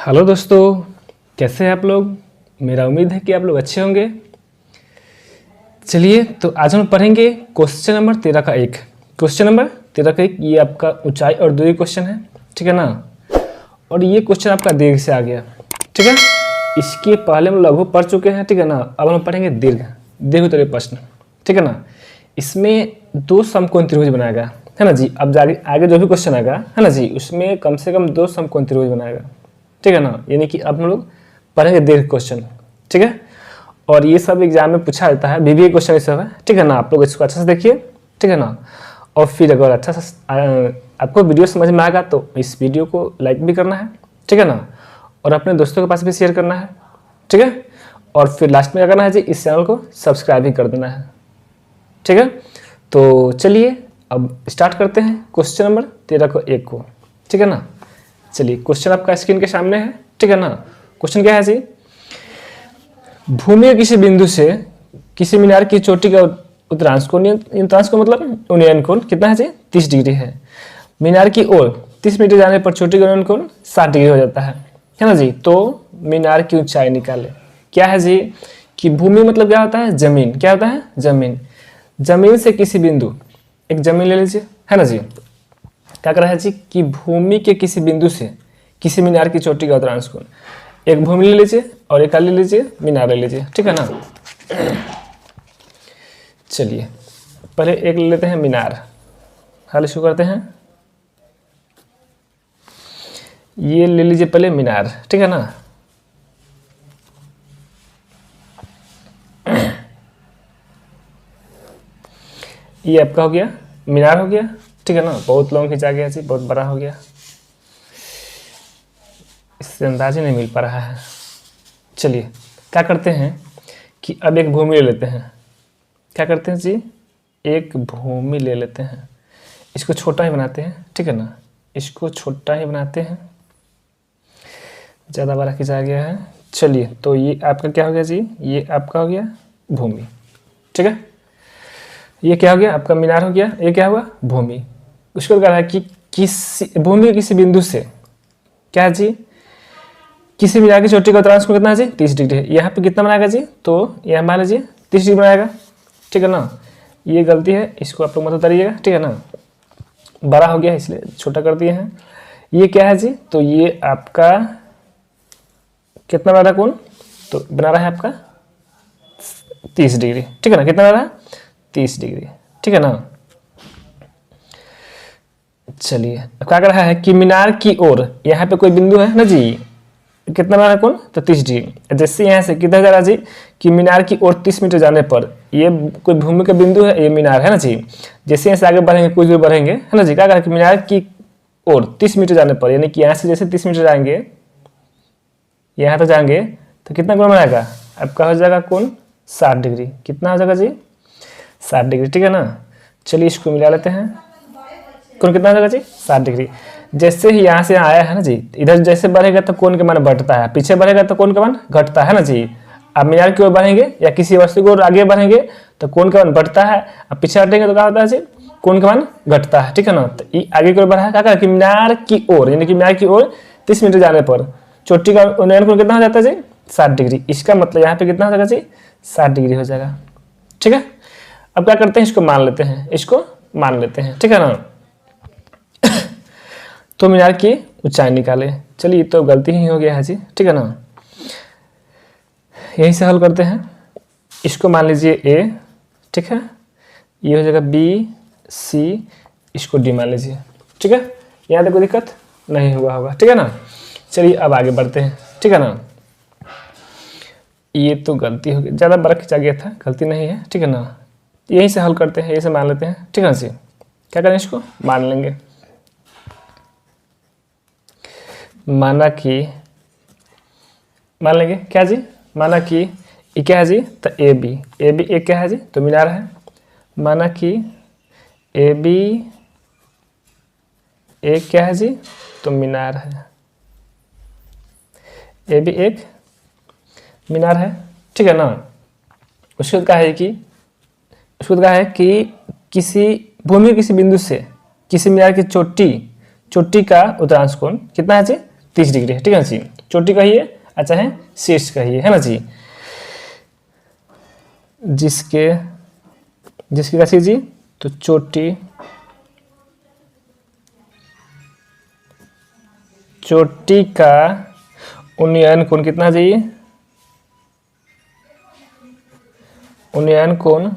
Hello दोस्तों, कैसे हैं आप लोग। मेरा उम्मीद है कि आप लोग अच्छे होंगे। चलिए तो आज हम पढ़ेंगे क्वेश्चन नंबर 13 का एक। क्वेश्चन नंबर 13 का एक, ये आपका ऊंचाई और दूरी क्वेश्चन है, ठीक है ना। और ये क्वेश्चन आपका दीर्घ से आ गया, ठीक है। इसके पहले हम लघु पढ़ चुके हैं, ठीक है ना। अब हम पढ़ेंगे दीर्घ उत्तरीय प्रश्न, ठीक है ना। इसमें दो समकोण त्रिभुज बनाया गया है ना जी। अब आगे जो भी क्वेश्चन आएगा है ना जी, उसमें कम से कम दो समकोण त्रिभुज बनाएगा, ठीक है ना। यानी कि अब हम लोग पढ़ेंगे दीर्घ क्वेश्चन, ठीक है। और ये सब एग्जाम में पूछा जाता है, बीबीए क्वेश्चन ये सब है, ठीक है ना। आप लोग इसको अच्छे से देखिए, ठीक है ना। और फिर अगर अच्छा से आपको वीडियो समझ में आएगा तो इस वीडियो को लाइक भी करना है, ठीक है ना। और अपने दोस्तों के पास भी शेयर करना है, ठीक है। और फिर लास्ट में क्या करना है जी, इस चैनल को सब्सक्राइब भी कर देना है, ठीक है। तो चलिए अब स्टार्ट करते हैं क्वेश्चन नंबर 13 को एक को, ठीक है ना। चलिए क्वेश्चन आपका स्क्रीन के सामने है, ठीक है ना। क्वेश्चन क्या है जी, भूमि के किसी बिंदु से किसी मीनार की चोटी का उत्तरांश कोण, उत्तरांश को मतलब उन्नयन कोण कितना है जी, 30 डिग्री है। मीनार की ओर 30 मीटर जाने पर चोटी का उन्नयन कोण 60 डिग्री हो जाता है ना जी। तो मीनार की ऊंचाई निकाले। क्या है जी कि भूमि मतलब क्या होता है, जमीन। क्या होता है, जमीन। जमीन से किसी बिंदु, एक जमीन ले लीजिए, है ना जी। क्या कर रहा है जी कि भूमि के किसी बिंदु से किसी मीनार की चोटी का उत्तरांश कोण, एक भूमि ले लीजिए और एक ले लीजिए, मीनार ले लीजिए, ठीक है ना। चलिए पहले एक ले लेते हैं मीनार, हल शुरू करते हैं। ये ले लीजिए पहले मीनार, ठीक है ना। ये आपका हो गया, मीनार हो गया, ठीक है ना। बहुत लॉन्ग खींचा गया जी, बहुत बड़ा हो गया, इससे अंदाज ही नहीं मिल पा रहा है। चलिए क्या करते हैं कि अब एक भूमि ले लेते हैं। क्या करते हैं जी, एक भूमि ले लेते हैं, इसको छोटा ही बनाते हैं, ठीक है ना। इसको छोटा ही बनाते हैं, ज़्यादा बड़ा खींचा गया है। चलिए तो ये आपका क्या हो गया जी, ये आपका हो गया भूमि, ठीक है। ये क्या हो गया आपका मीनार हो गया, ये क्या हुआ भूमि। उसको कह रहा है कि किसी भूमि के किसी बिंदु से क्या है जी, किसी मीनार की चोटी का उत्तरांश कोण कितना है जी, 30 डिग्री है। यहाँ पे कितना बनाएगा जी, तो यहाँ मान लीजिए 30 डिग्री बनाएगा, ठीक है ना। ये गलती है, इसको आप लोग मत उतारिएगा, ठीक है ना। बड़ा हो गया इसलिए छोटा कर दिए हैं। ये क्या है जी, तो ये आपका कितना बना रहा कोण, तो बना रहा है आपका 30 डिग्री, ठीक है ना। कितना बना रहा है, 30 डिग्री, ठीक है ना। चलिए अब क्या कर रहा है कि मीनार की ओर यहाँ पे कोई बिंदु है ना जी, कितना बना कोण, तो 30 डिग्री। जैसे यहाँ से किधर जा रहा जी कि मीनार की ओर 30 मीटर जाने पर ये कोई भूमि का बिंदु है, ये मीनार है ना जी। जैसे यहाँ से आगे बढ़ेंगे, कुछ दूर बढ़ेंगे, है ना जी। क्या कहा कि मीनार की ओर 30 मीटर जाने पर, यानी कि यहाँ से जैसे 30 मीटर जाएंगे, यहाँ तक जाएंगे तो कितना कोण बनाएगा आपका, हो जाएगा कोण 60 डिग्री। कितना हो जाएगा जी, 60 डिग्री, ठीक है ना। चलिए इसको मिला लेते हैं, कोण कितना हो जाएगा जी, 60 डिग्री। जैसे ही यहाँ से आया है ना जी, इधर जैसे बढ़ेगा तो कोण का मान बढ़ता है, पीछे बढ़ेगा तो कोण का मान घटता है ना जी। अब मीनार की ओर बढ़ेंगे या किसी वस्तु की ओर आगे बढ़ेंगे तो कोण का मान बढ़ता है, अब पीछे हटेंगे तो क्या होता है जी, कोण का मान घटता है, ठीक है ना। तो आगे की ओर बढ़ा है, क्या कि मीनार की ओर, यानी कि मीनार की ओर 30 मीटर जाने पर चोटी का उन्नयन कोण कितना हो जाता है जी, 60 डिग्री। इसका मतलब यहाँ पे कितना हो जाएगा जी, 60 डिग्री हो जाएगा, ठीक है। अब क्या करते हैं, इसको मान लेते हैं, इसको मान लेते हैं, ठीक है ना। तो मीनार की ऊंचाई निकाले। चलिए तो गलती ही हो गया है जी, ठीक है ना। यहीं से हल करते हैं, इसको मान लीजिए ए, ठीक है। ये हो जाएगा बी सी, इसको डी मान लीजिए, ठीक है। यहाँ तक कोई दिक्कत नहीं हुआ होगा, ठीक है ना। चलिए अब आगे बढ़ते हैं, ठीक है ना। ये तो गलती हो गई, ज़्यादा बड़ा खींचा गया था, गलती नहीं है, ठीक है ना। यहीं से हल करते हैं, यहीं से मान लेते हैं, ठीक है ना जी। क्या करें, इसको मान लेंगे। माना कि, मान लेंगे क्या जी, माना कि ये क्या है जी, तो ए बी एक क्या है जी, तो मीनार है। माना कि ए बी एक क्या है जी, तो मीनार है। ए बी एक मीनार है, ठीक है ना। उसके बाद क्या है कि, उसके बाद क्या है कि किसी भूमि किसी बिंदु से किसी मीनार की चोटी का उत्तरांश कोण कितना है जी, 30 डिग्री है, ठीक है ना जी। चोटी कहिए अच्छा है शीर्ष कहिए, है ना जी। जिसके कैसे जी, तो चोटी का उन्नयन कोण कितना चाहिए, उन्नयन कोण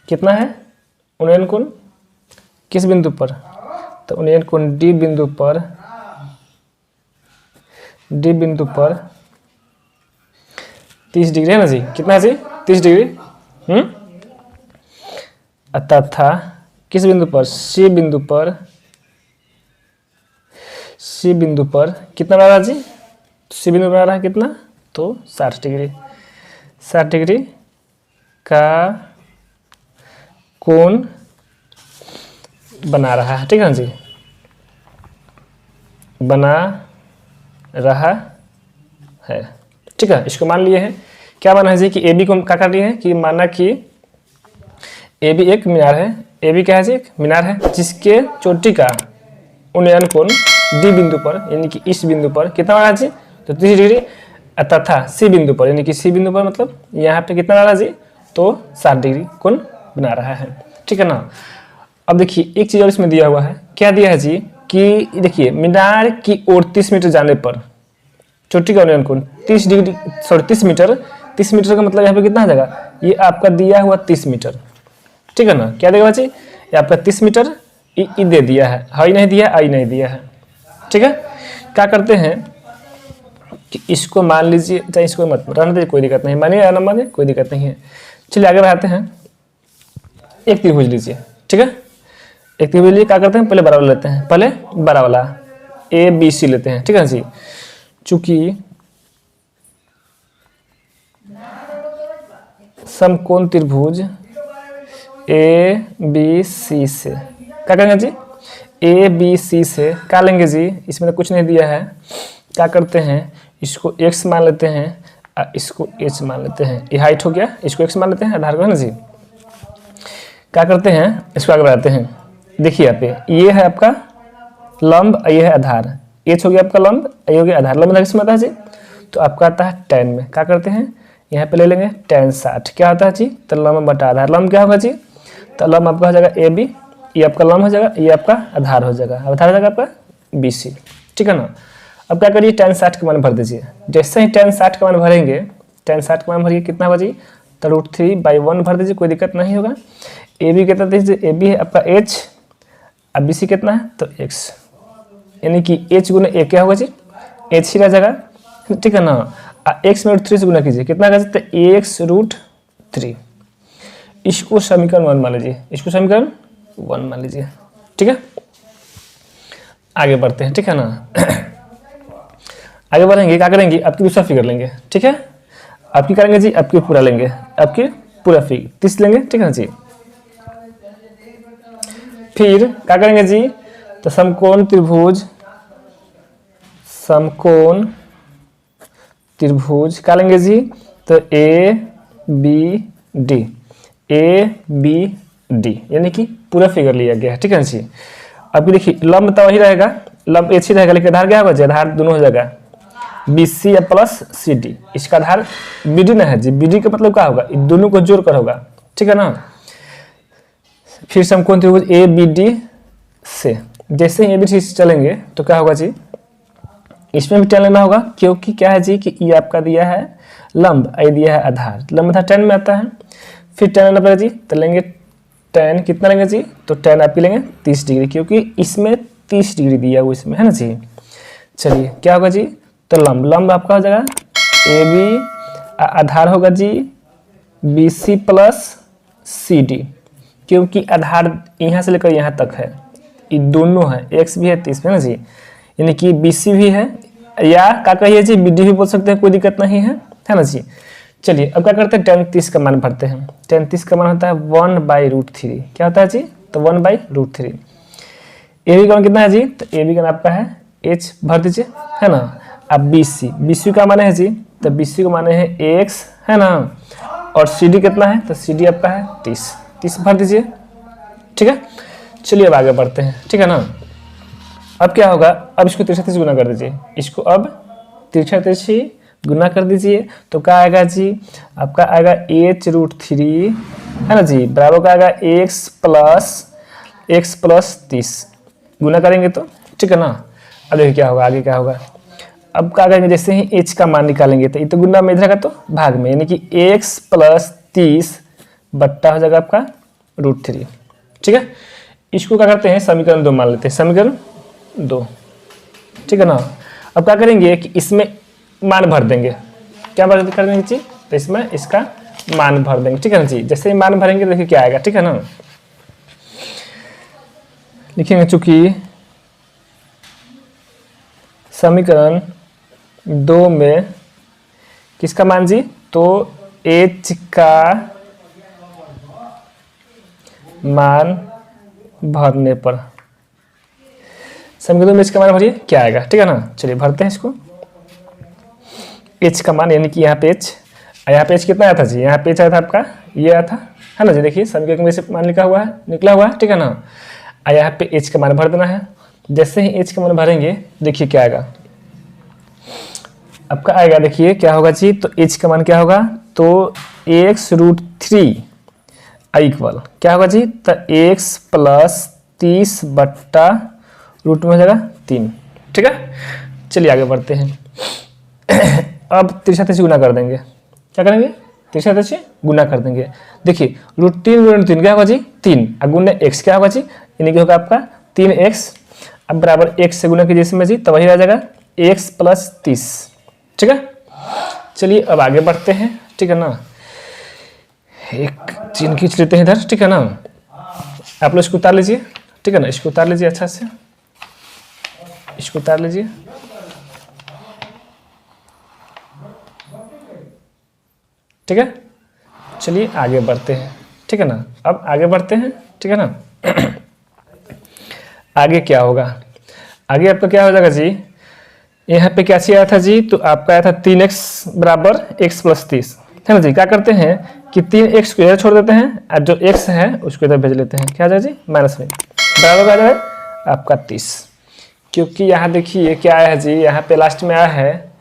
कितना है, उन्नयन कोण किस बिंदु पर, तो उन्नयन कोण डी बिंदु पर 30 डिग्री है ना जी। कितना है जी, 30 डिग्री। तथा किस बिंदु पर, सी बिंदु पर कितना बना रहा जी, सी बिंदु बना रहा है कितना, तो 60 डिग्री का कोण बना रहा है, ठीक है ना जी, बना रहा है, ठीक है। इसको मान लिए हैं, क्या माना है जी कि ए बी को क्या कर लिए हैं कि माना कि ए बी एक मीनार है, ए बी क्या है जी, एक मीनार है जिसके चोटी का उन्नयन कोण डी बिंदु पर यानी कि इस बिंदु पर कितना बना जी, तो 30 डिग्री, तथा सी बिंदु पर यानी कि सी बिंदु पर मतलब यहाँ पे कितना बना जी, तो 60 डिग्री कोण बना रहा है, ठीक है ना। अब देखिए एक चीज और इसमें दिया हुआ है, क्या दिया है जी कि देखिए मीनार की ओर 30 मीटर जाने पर चोटी का उन्नयन कोण 30 डिग्री, सॉरी 30 मीटर का मतलब यहाँ पे कितना आ जाएगा, ये आपका दिया हुआ 30 मीटर, ठीक है ना। क्या देगा बच्चे, ये आपका 30 मीटर ई दे दिया है, हाई नहीं दिया, आई नहीं दिया है, ठीक है। क्या करते हैं कि इसको मान लीजिए, चाहे इसको मत रहने दीजिए, कोई दिक्कत नहीं, मानिए या ना मानिए कोई दिक्कत नहीं है। चलिए आगे बढ़ाते हैं। एक त्रिभुज लीजिए, ठीक है, एक त्रिभुज लीजिए। क्या करते हैं, पहले बड़ा वाला लेते हैं, पहले बड़ा वाला ABC लेते हैं, ठीक है जी। चूंकि समकोण त्रिभुज ABC से क्या करेंगे जी, ABC से क्या लेंगे जी, इसमें तो कुछ नहीं दिया है, क्या करते हैं इसको x मान लेते हैं और इसको h मान लेते हैं, ये हाइट हो गया, इसको x मान लेते हैं आधार को, है ना जी। क्या करते हैं, इसको आगे बढ़ाते हैं। देखिए यहाँ पे ये है आपका लंब, ये है आधार, h हो गया आपका लंब, ये हो गया आधार। लंब किस में आता है जी, तो आपका आता है tan में। क्या करते हैं यहाँ पे ले लेंगे tan 60, क्या होता है जी, तो लंब बटा आधार। लंब क्या होगा जी, तो लंब आपका हो जाएगा AB, ये आपका लंब हो जाएगा, ये आपका आधार हो जाएगा, आधार हो जाएगा आपका BC, ठीक है ना। अब क्या करिए, tan 60 का मान भर दीजिए। जैसे ही tan 60 का मान भरेंगे, tan 60 का मान भरिए कितना होगा जी, तो √3/1 भर दीजिए, कोई दिक्कत नहीं होगा। AB कितना दीजिए, AB है आपका h और BC कितना है, तो x, यानी कि h गुना a क्या होगा जी, h ही रह जाएगा, ठीक है ना। x में √3 से गुना कीजिए, कितना होगा जी, तो ax√3। इसको समीकरण 1 मान लीजिए, इसको समीकरण 1 मान लीजिए, ठीक है। आगे बढ़ते हैं, ठीक है ना। आगे बढ़ेंगे, क्या करेंगे, आपकी दूसरा फिगर लेंगे, ठीक है। आपकी करेंगे जी, आपकी पूरा लेंगे, आपकी पूरा फिगर 30 लेंगे, ठीक है ना जी। फिर क्या करेंगे जी, तो समकोण त्रिभुज क्या लेंगे जी, तो ABD यानी कि पूरा फिगर लिया गया है, ठीक है ना जी। अभी देखिए लंब तो वही रहेगा, लंब h ही रहेगा, लेकिन आधार क्या होगा, आधार दोनों हो जाएगा BC प्लस CD। इसका आधार BD ना है जी, BD का मतलब क्या होगा, इन दोनों को जोड़ कर होगा, ठीक है ना। फिर समकोण त्रिभुज ABD से जैसे ही ABD से चलेंगे तो क्या होगा जी, इसमें भी tan लेना होगा, क्योंकि क्या है जी कि ये आपका दिया है लंब, ये दिया है आधार, लंब आधार tan में आता है। फिर tan लेना पड़ेगा जी, तो लेंगे tan कितना लेंगे जी, तो tan आपकी लेंगे 30 डिग्री, क्योंकि इसमें 30 डिग्री दिया हुआ इसमें, है ना जी। चलिए क्या होगा जी, तो लंब आपका हो जाएगा AB, आधार होगा जी BC प्लस CD, क्योंकि आधार यहाँ से लेकर यहाँ तक है, ये दोनों है, x भी है 30 है ना जी, यानी कि BC भी है, या क्या कहिए जी BD भी बोल सकते हैं, कोई दिक्कत नहीं है, है ना जी। चलिए अब क्या करते हैं, tan 30 का मान भरते हैं। tan 30 का मान होता है 1/√3, क्या होता है जी, तो 1/√3। AB का मान कितना है जी, तो AB का आपका है h, भर दीजिए, है ना। अब BC का मान है जी, तो BC का मान है x, है ना, और CD कितना है, तो CD आपका है 30 भर दीजिए, ठीक है। चलिए अब आगे बढ़ते हैं, ठीक है ना। अब क्या होगा, अब इसको तिरछा तिरछी गुना कर दीजिए, इसको अब तिरछा तिरछी गुना कर दीजिए, तो क्या आएगा जी, आपका आएगा h√3 है ना जी, बराबर का आएगा x प्लस 30 गुना करेंगे तो, ठीक है ना। अब देखिए क्या होगा, आगे क्या होगा, अब क्या करेंगे, जैसे ही h का मान निकालेंगे तो ये तो गुना में इधर का तो भाग में, यानी कि x प्लस 30 बट्टा हो जाएगा आपका √3, ठीक है। इसको क्या करते हैं, समीकरण 2 मान लेते हैं, समीकरण 2, ठीक है ना। अब क्या करेंगे कि इसमें मान भर देंगे, क्या भर कर देंगे जी, तो इसमें इसका मान भर देंगे, ठीक है ना जी। जैसे ही मान भरेंगे देखिए क्या आएगा, ठीक है ना। लिखेंगे चूंकि समीकरण 2 में किसका मान जी, तो h का मान भरने पर, समीकरण 2 में h का मान भरिए, क्या आएगा, ठीक है ना। चलिए भरते हैं इसको, h का मान, यानी कि यहाँ पे h, यहाँ पे h कितना आया था जी, यहाँ पे h आया था आपका, ये आया था, है ना जी। देखिए समीकरण में से मान निकला हुआ है, ठीक है ना। यहाँ पे h का मान भर देना है, जैसे ही h का मान भरेंगे देखिए क्या आएगा, आपका आएगा देखिए क्या होगा जी, तो h का मान क्या होगा, तो x√3 इक्वल क्या होगा जी, तो x प्लस 30 बट्टा रूट में हो जाएगा 3, ठीक है। चलिए आगे बढ़ते हैं। अब तिरछा तिरछी गुना कर देंगे, क्या करेंगे, तिरछा तिरछी गुना कर देंगे। देखिए √3 गुना 3 क्या होगा जी, 3, और गुना x क्या होगा जी, यानी कि होगा आपका 3x, अब बराबर x से गुना कीजिए इसमें जी, तो वही रह जाएगा x प्लस 30, ठीक है। चलिए अब आगे बढ़ते हैं, ठीक है ना। एक चिन्ह खींच लेते हैं इधर, ठीक है ना। आप लोग इसको उतार लीजिए, ठीक है ना, इसको उतार लीजिए अच्छा से, इसको उतार लीजिए, ठीक है। चलिए आगे बढ़ते हैं, ठीक है ना। अब आगे बढ़ते हैं, ठीक है ना। आगे क्या होगा, आगे आपका क्या हो जाएगा जी, यहाँ पे क्या आया था जी, तो आपका आया था 3x बराबर x प्लस 30, है ना जी। क्या करते हैं कि 3x को इधर छोड़ देते हैं, और जो x है उसको इधर भेज लेते हैं, क्या आ जाएगा जी, माइनस में, बराबर आ जाएगा आपका 30, क्योंकि यहाँ देखिए क्या आया है जी, यहाँ पे लास्ट में आया है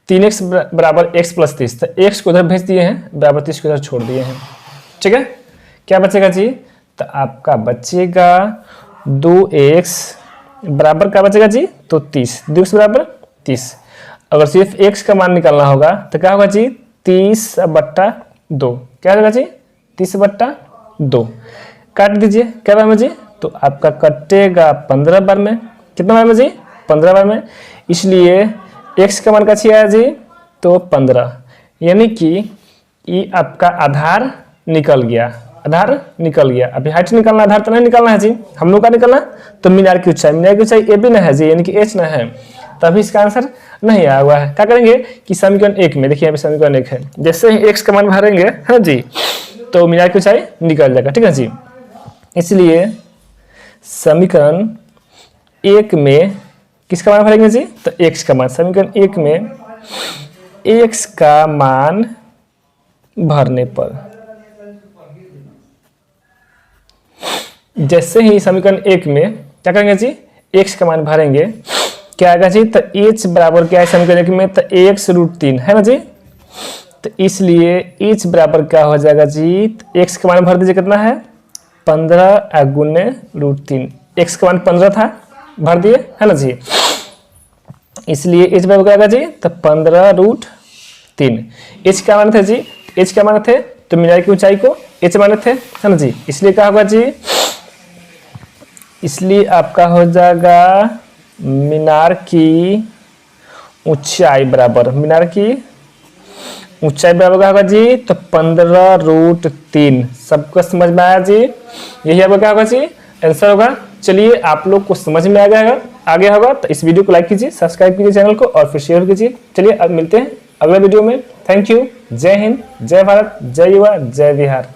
3x बराबर x प्लस 30, तो x को उधर भेज दिए हैं, बराबर 30 को इधर छोड़ दिए हैं, ठीक है। क्या बचेगा जी, तो आपका बचेगा 2x बराबर क्या बचेगा जी, तो 30, 2x बराबर 30। अगर सिर्फ x का मान निकालना होगा तो क्या होगा जी, 30 बट्टा 2, क्या होगा जी, 30 बट्टा 2, काट दीजिए क्या बार में जी, तो आपका कटेगा 15 बार में, कितना बार में जी, 15 बार में, इसलिए x का मान क्या आया जी, तो 15, यानी कि ये आपका आधार निकल गया, आधार निकल गया। अभी हाइट निकालना, आधार तो नहीं निकालना है जी, हम लोग का निकालना, तो मीनार की ऊंचाई ए भी ना है जी, यानी कि h ना है, तभी इसका आंसर नहीं आया हुआ है। क्या करेंगे कि समीकरण 1 में, देखिए यहाँ पे समीकरण 1 है, जैसे ही x का मान भरेंगे है ना जी, तो मीनार की ऊंचाई निकल जाएगा, ठीक है जी। इसलिए समीकरण 1 में किसका मान भरेंगे जी, तो x का मान, समीकरण 1 में x का मान भरने पर, जैसे ही समीकरण 1 में क्या करेंगे जी, x का मान भरेंगे, क्या आएगा जी, तो h बराबर क्या है समीकरण 1 में, तो x√3 है ना जी, तो इसलिए h बराबर क्या हो जाएगा जी, तो x का मान भर दीजिए, कितना है 15 गुने √3, x का मान 15 था, भर दिए है ना जी, इसलिए h बराबर क्या आएगा जी, तो 15√3। h क्या मान थे जी, h क्या मान थे, तो मीनार की ऊंचाई को h माने थे, है ना जी, इसलिए क्या होगा जी, इसलिए आपका हो जाएगा मीनार की ऊंचाई बराबर, मीनार की ऊंचाई बराबर क्या होगा जी, तो 15√3। सबको समझ में आया जी, यही आपका क्या होगा जी, आंसर होगा। चलिए आप लोग को समझ में आ गया होगा, तो इस वीडियो को लाइक कीजिए, सब्सक्राइब कीजिए चैनल को, और फिर शेयर कीजिए। चलिए अब मिलते हैं अगले वीडियो में, थैंक यू, जय हिंद, जय भारत, जय युवा, जय बिहार।